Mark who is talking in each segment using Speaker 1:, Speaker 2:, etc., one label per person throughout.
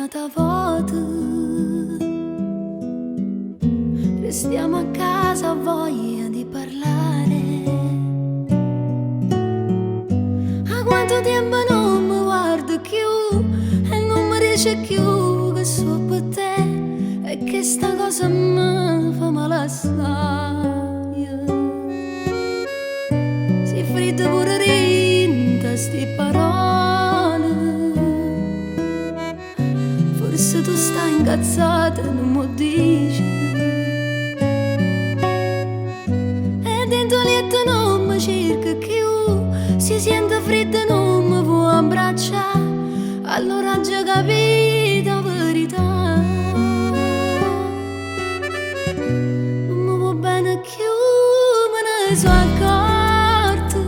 Speaker 1: giornata vuota, restiamo a casa, ho voglia di parlare. A quanto tempo non mi guardo più e non mi dice più che so per te e che sta cosa mi fa male assai. Si fredda pure rinta sti parole, forse tu stai incazzata e non mi dici. E dentro letto non mi cerca più, si sente fredda e non mi può abbracciare, allora ho già capito la verità. Non mi va bene più, me ne sono accorta,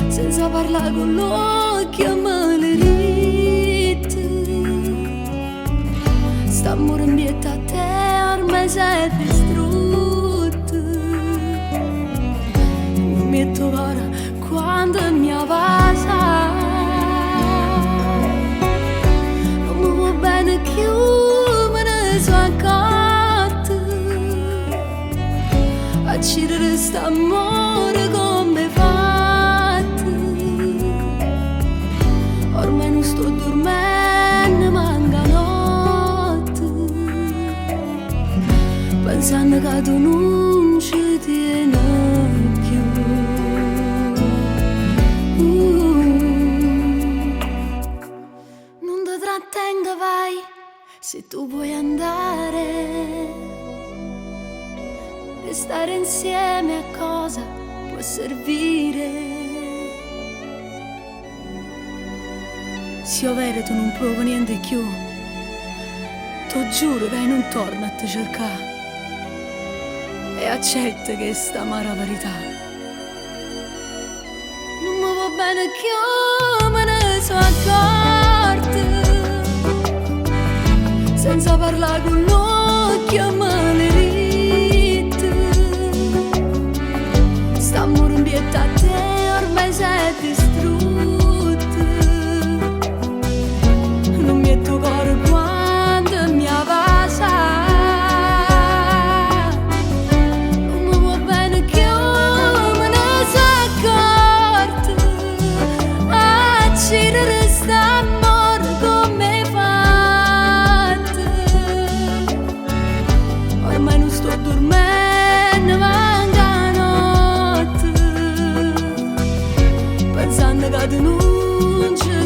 Speaker 1: senza parlare con l'occhio me le rite. Sta amore in bietta a te ormai sei distrutta. Mi metto ora quando mi avvasa, non mi va bene più, me ne sono accorta. A cirere st'amore come fatto, ormai non sto dormendo, manca notte, pensando che tu non ci tieni più. Non ti trattengo, vai, se tu vuoi andare. Restare insieme a cosa può servire? Se io vero tu non provo niente più, ti giuro che non torno a te cercare e accetta che sta amara verità. Non mi va bene più, me ne sono accorta, senza parlare con l'occhio me le rite. Sta amore in bietta a te ormai sei distrutta. Non mi è tuo cuore quando mi avvasa, non mi va bene più, me ne sono accorta. A cirere st'amore come fatto, ormai non sto dormendo, manca notte, pensando che tu non ci